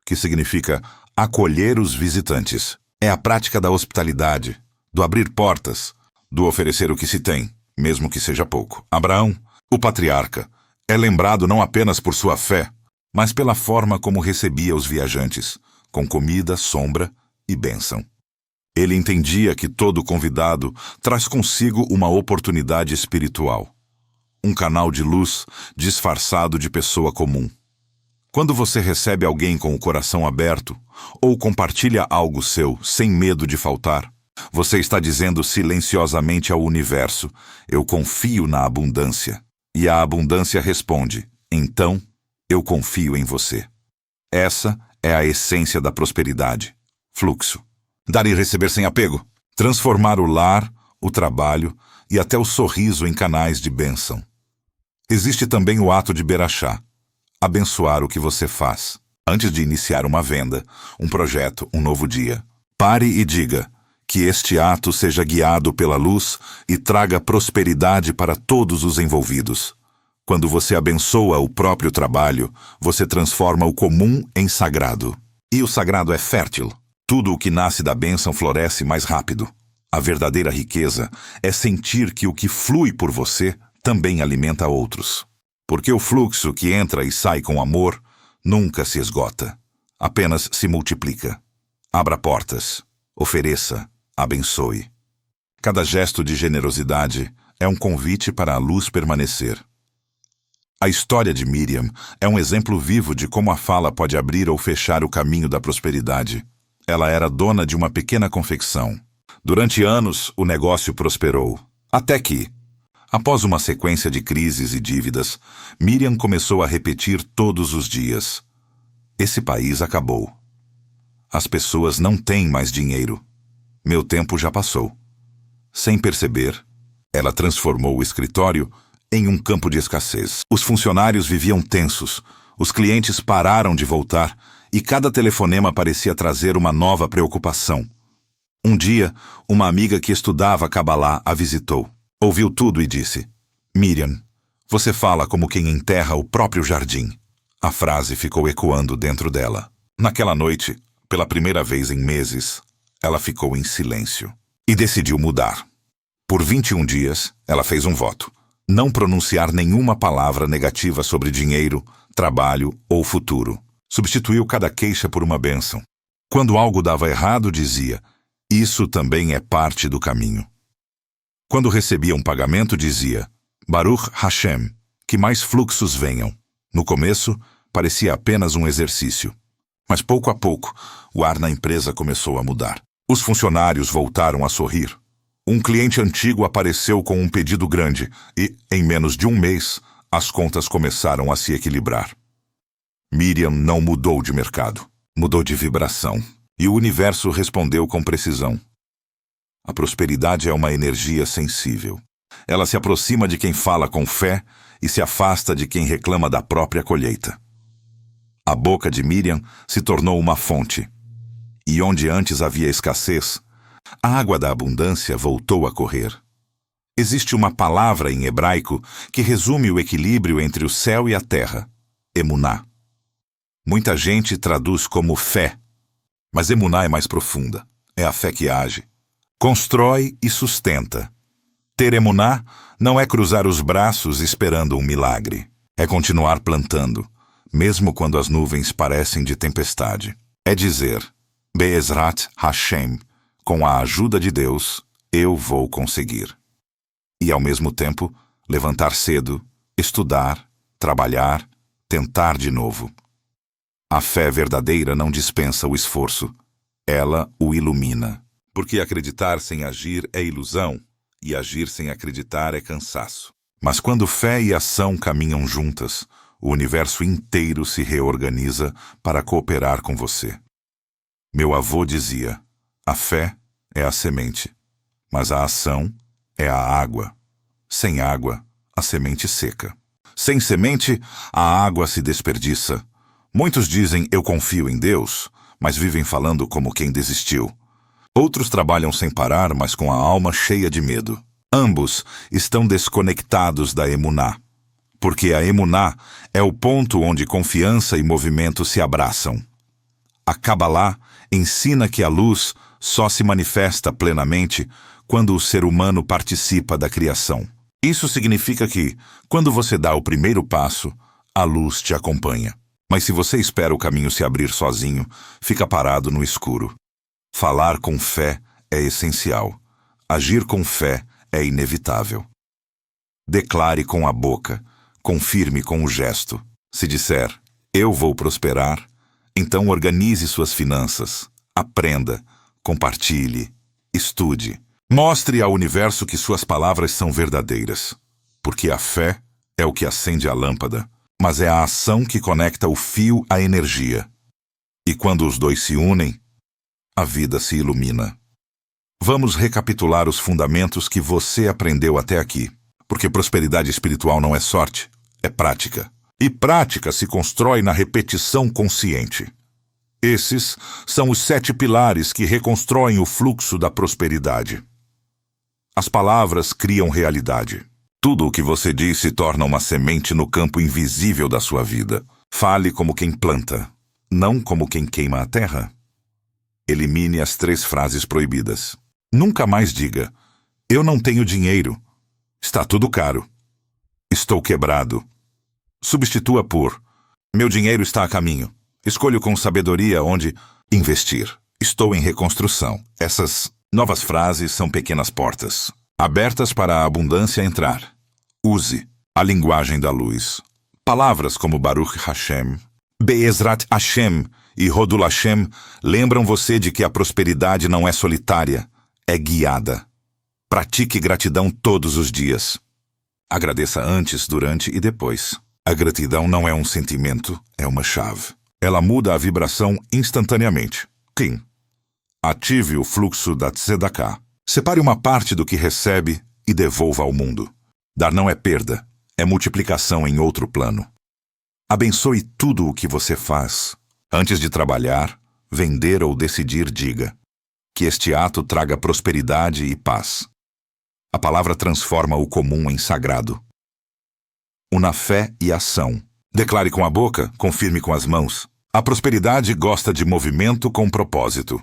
S1: que significa acolher os visitantes. É a prática da hospitalidade, do abrir portas, do oferecer o que se tem, mesmo que seja pouco. Abraão, o patriarca, é lembrado não apenas por sua fé, mas pela forma como recebia os viajantes, com comida, sombra e bênção. Ele entendia que todo convidado traz consigo uma oportunidade espiritual, um canal de luz disfarçado de pessoa comum. Quando você recebe alguém com o coração aberto ou compartilha algo seu sem medo de faltar, você está dizendo silenciosamente ao universo: eu confio na abundância. E a abundância responde: então, eu confio em você. Essa é a essência da prosperidade. Fluxo. Dar e receber sem apego. Transformar o lar, o trabalho e até o sorriso em canais de bênção. Existe também o ato de Berachá. Abençoar o que você faz. Antes de iniciar uma venda, um projeto, um novo dia. Pare e diga: que este ato seja guiado pela luz e traga prosperidade para todos os envolvidos. Quando você abençoa o próprio trabalho, você transforma o comum em sagrado. E o sagrado é fértil. Tudo o que nasce da bênção floresce mais rápido. A verdadeira riqueza é sentir que o que flui por você também alimenta outros. Porque o fluxo que entra e sai com amor nunca se esgota, apenas se multiplica. Abra portas, ofereça, abençoe. Cada gesto de generosidade é um convite para a luz permanecer. A história de Miriam é um exemplo vivo de como a fala pode abrir ou fechar o caminho da prosperidade. Ela era dona de uma pequena confecção. Durante anos, o negócio prosperou. Até que, após uma sequência de crises e dívidas, Miriam começou a repetir todos os dias: esse país acabou. As pessoas não têm mais dinheiro. Meu tempo já passou. Sem perceber, ela transformou o escritório em um campo de escassez. Os funcionários viviam tensos, os clientes pararam de voltar e cada telefonema parecia trazer uma nova preocupação. Um dia, uma amiga que estudava Cabalá a visitou. Ouviu tudo e disse: Miriam, você fala como quem enterra o próprio jardim. A frase ficou ecoando dentro dela. Naquela noite, pela primeira vez em meses, ela ficou em silêncio e decidiu mudar. Por 21 dias, ela fez um voto: não pronunciar nenhuma palavra negativa sobre dinheiro, trabalho ou futuro. Substituiu cada queixa por uma bênção. Quando algo dava errado, dizia: isso também é parte do caminho. Quando recebia um pagamento, dizia: Baruch Hashem, que mais fluxos venham. No começo, parecia apenas um exercício. Mas pouco a pouco, o ar na empresa começou a mudar. Os funcionários voltaram a sorrir. Um cliente antigo apareceu com um pedido grande e, em menos de um mês, as contas começaram a se equilibrar. Miriam não mudou de mercado, mudou de vibração, e o universo respondeu com precisão. A prosperidade é uma energia sensível. Ela se aproxima de quem fala com fé e se afasta de quem reclama da própria colheita. A boca de Miriam se tornou uma fonte, e onde antes havia escassez, a água da abundância voltou a correr. Existe uma palavra em hebraico que resume o equilíbrio entre o céu e a terra: emuná. Muita gente traduz como fé, mas emuná é mais profunda. É a fé que age, constrói e sustenta. Ter emuná não é cruzar os braços esperando um milagre. É continuar plantando, mesmo quando as nuvens parecem de tempestade. É dizer: Be'ezrat Hashem, com a ajuda de Deus, eu vou conseguir. E, ao mesmo tempo, levantar cedo, estudar, trabalhar, tentar de novo. A fé verdadeira não dispensa o esforço. Ela o ilumina. Porque acreditar sem agir é ilusão, e agir sem acreditar é cansaço. Mas quando fé e ação caminham juntas, o universo inteiro se reorganiza para cooperar com você. Meu avô dizia: a fé é a semente, mas a ação é a água. Sem água, a semente seca. Sem semente, a água se desperdiça. Muitos dizem: eu confio em Deus, mas vivem falando como quem desistiu. Outros trabalham sem parar, mas com a alma cheia de medo. Ambos estão desconectados da emuná, porque a emuná é o ponto onde confiança e movimento se abraçam. A Cabalá ensina que a luz só se manifesta plenamente quando o ser humano participa da criação. Isso significa que, quando você dá o primeiro passo, a luz te acompanha. Mas se você espera o caminho se abrir sozinho, fica parado no escuro. Falar com fé é essencial. Agir com fé é inevitável. Declare com a boca, confirme com o gesto. Se disser: eu vou prosperar, então organize suas finanças, aprenda, compartilhe, estude. Mostre ao universo que suas palavras são verdadeiras, porque a fé é o que acende a lâmpada, mas é a ação que conecta o fio à energia. E quando os dois se unem, a vida se ilumina. Vamos recapitular os fundamentos que você aprendeu até aqui, porque prosperidade espiritual não é sorte, é prática. E prática se constrói na repetição consciente. Esses são os 7 pilares que reconstroem o fluxo da prosperidade. As palavras criam realidade. Tudo o que você diz se torna uma semente no campo invisível da sua vida. Fale como quem planta, não como quem queima a terra. Elimine as 3 frases proibidas. Nunca mais diga: eu não tenho dinheiro. Está tudo caro. Estou quebrado. Substitua por: meu dinheiro está a caminho. Escolho com sabedoria onde investir. Estou em reconstrução. Essas novas frases são pequenas portas, abertas para a abundância entrar. Use a linguagem da luz. Palavras como Baruch Hashem, Be'ezrat Hashem e Rodul Hashem lembram você de que a prosperidade não é solitária, é guiada. Pratique gratidão todos os dias. Agradeça antes, durante e depois. A gratidão não é um sentimento, é uma chave. Ela muda a vibração instantaneamente. Kim. Ative o fluxo da Tzedakah. Separe uma parte do que recebe e devolva ao mundo. Dar não é perda, é multiplicação em outro plano. Abençoe tudo o que você faz. Antes de trabalhar, vender ou decidir, diga: que este ato traga prosperidade e paz. A palavra transforma o comum em sagrado. Una fé e ação. Declare com a boca, confirme com as mãos. A prosperidade gosta de movimento com propósito.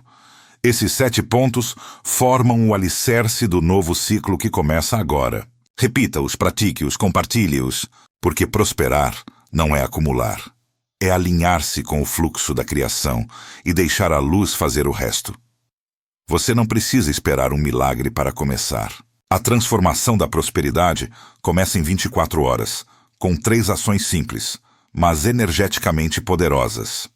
S1: Esses 7 pontos formam o alicerce do novo ciclo que começa agora. Repita-os, pratique-os, compartilhe-os, porque prosperar não é acumular. É alinhar-se com o fluxo da criação e deixar a luz fazer o resto. Você não precisa esperar um milagre para começar. A transformação da prosperidade começa em 24 horas, com 3 ações simples, mas energeticamente poderosas.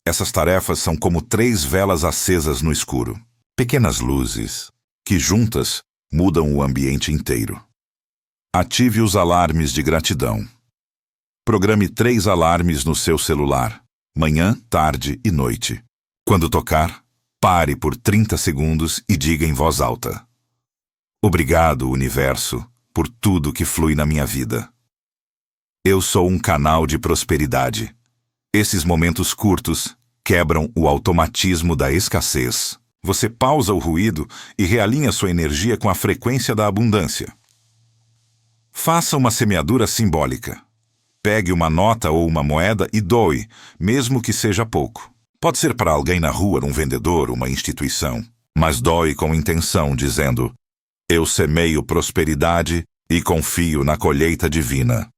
S1: Essas tarefas são como 3 velas acesas no escuro. Pequenas luzes, que juntas mudam o ambiente inteiro. Ative os alarmes de gratidão. Programe 3 alarmes no seu celular, manhã, tarde e noite. Quando tocar, pare por 30 segundos e diga em voz alta: obrigado, universo, por tudo que flui na minha vida. Eu sou um canal de prosperidade. Esses momentos curtos quebram o automatismo da escassez. Você pausa o ruído e realinha sua energia com a frequência da abundância. Faça uma semeadura simbólica. Pegue uma nota ou uma moeda e doe, mesmo que seja pouco. Pode ser para alguém na rua, um vendedor, uma instituição. Mas doe com intenção, dizendo: eu semeio prosperidade e confio na colheita divina.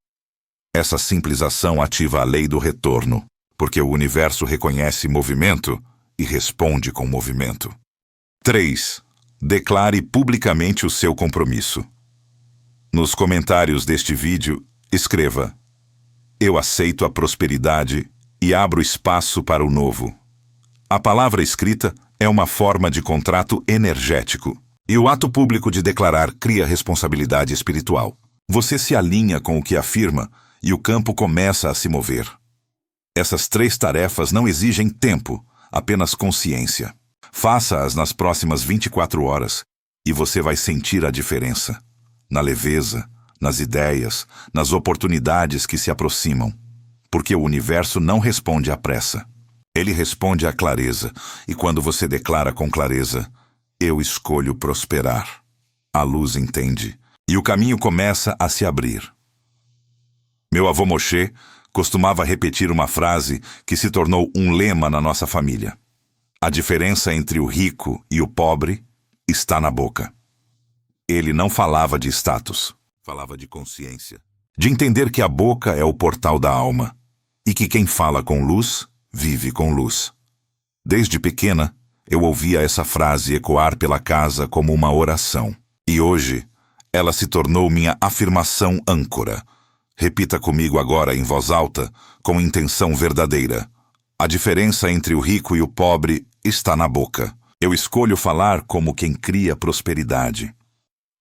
S1: Essa simples ação ativa a lei do retorno, porque o universo reconhece movimento e responde com movimento. 3. Declare publicamente o seu compromisso. Nos comentários deste vídeo, escreva: eu aceito a prosperidade e abro espaço para o novo. A palavra escrita é uma forma de contrato energético, e o ato público de declarar cria responsabilidade espiritual. Você se alinha com o que afirma e o campo começa a se mover. Essas 3 tarefas não exigem tempo, apenas consciência. Faça-as nas próximas 24 horas e você vai sentir a diferença. Na leveza, nas ideias, nas oportunidades que se aproximam. Porque o universo não responde à pressa. Ele responde à clareza, e quando você declara com clareza: eu escolho prosperar, a luz entende, e o caminho começa a se abrir. Meu avô Moshe costumava repetir uma frase que se tornou um lema na nossa família: a diferença entre o rico e o pobre está na boca. Ele não falava de status, falava de consciência, de entender que a boca é o portal da alma, e que quem fala com luz, vive com luz. Desde pequena, eu ouvia essa frase ecoar pela casa como uma oração. E hoje, ela se tornou minha afirmação âncora. Repita comigo agora em voz alta, com intenção verdadeira: a diferença entre o rico e o pobre está na boca. Eu escolho falar como quem cria prosperidade.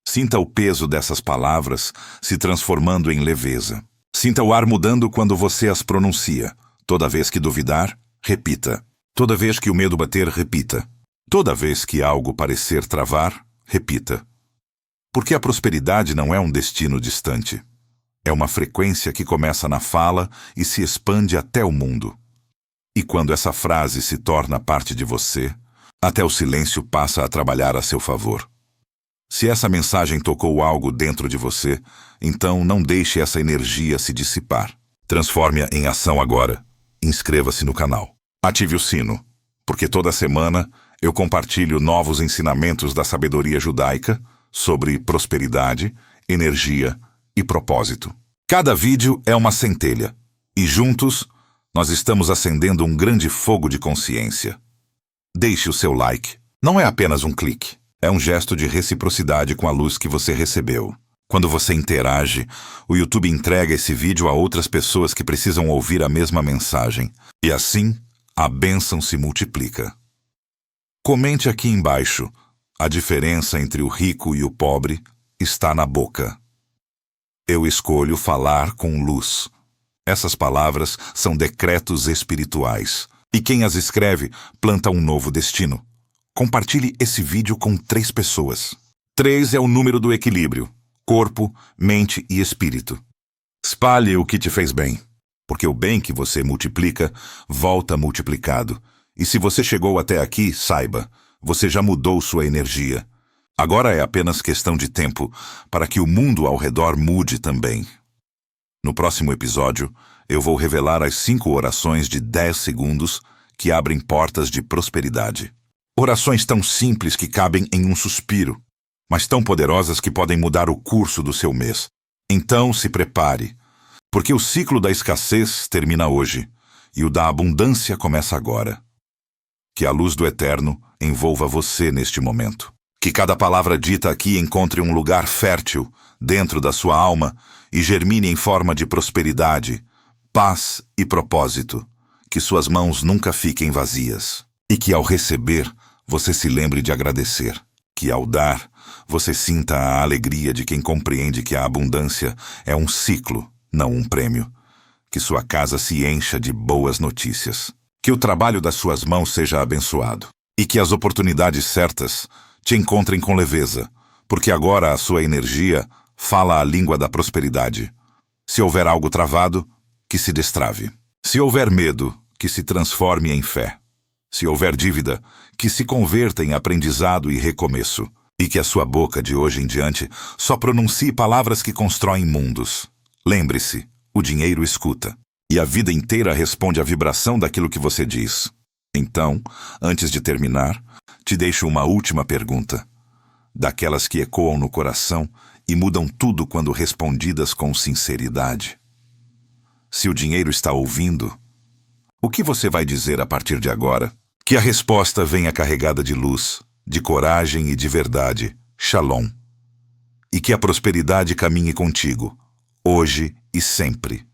S1: Sinta o peso dessas palavras se transformando em leveza. Sinta o ar mudando quando você as pronuncia. Toda vez que duvidar, repita. Toda vez que o medo bater, repita. Toda vez que algo parecer travar, repita. Porque a prosperidade não é um destino distante. É uma frequência que começa na fala e se expande até o mundo. E quando essa frase se torna parte de você, até o silêncio passa a trabalhar a seu favor. Se essa mensagem tocou algo dentro de você, então não deixe essa energia se dissipar. Transforme-a em ação agora. Inscreva-se no canal. Ative o sino, porque toda semana Eu compartilho novos ensinamentos da sabedoria judaica sobre prosperidade, energia e propósito. Cada vídeo é uma centelha, e juntos nós estamos acendendo um grande fogo de consciência. Deixe o seu like. Não é apenas um clique, é um gesto de reciprocidade com a luz que você recebeu. Quando você interage, o YouTube entrega esse vídeo a outras pessoas que precisam ouvir a mesma mensagem. E assim, a bênção se multiplica. Comente aqui embaixo. A diferença entre o rico e o pobre está na boca. Eu escolho falar com luz. Essas palavras são decretos espirituais. E quem as escreve planta um novo destino. Compartilhe esse vídeo com 3 pessoas. 3 é o número do equilíbrio. Corpo, mente e espírito. Espalhe o que te fez bem, porque o bem que você multiplica volta multiplicado. E se você chegou até aqui, saiba, você já mudou sua energia. Agora é apenas questão de tempo para que o mundo ao redor mude também. No próximo episódio, eu vou revelar as 5 orações de 10 segundos que abrem portas de prosperidade. Orações tão simples que cabem em um suspiro, mas tão poderosas que podem mudar o curso do seu mês. Então se prepare, porque o ciclo da escassez termina hoje e o da abundância começa agora. Que a luz do Eterno envolva você neste momento. Que cada palavra dita aqui encontre um lugar fértil dentro da sua alma e germine em forma de prosperidade, paz e propósito. Que suas mãos nunca fiquem vazias. E que ao receber, você se lembre de agradecer. Que ao dar, você sinta a alegria de quem compreende que a abundância é um ciclo, não um prêmio. Que sua casa se encha de boas notícias. Que o trabalho das suas mãos seja abençoado. E que as oportunidades certas te encontrem com leveza, porque agora a sua energia fala a língua da prosperidade. Se houver algo travado, que se destrave. Se houver medo, que se transforme em fé. Se houver dívida, que se converta em aprendizado e recomeço. E que a sua boca, de hoje em diante, só pronuncie palavras que constroem mundos. Lembre-se, o dinheiro escuta. E a vida inteira responde à vibração daquilo que você diz. Então, antes de terminar, te deixo uma última pergunta. Daquelas que ecoam no coração e mudam tudo quando respondidas com sinceridade. Se o dinheiro está ouvindo, o que você vai dizer a partir de agora? Que a resposta venha carregada de luz, de coragem e de verdade. Shalom. E que a prosperidade caminhe contigo, hoje e sempre.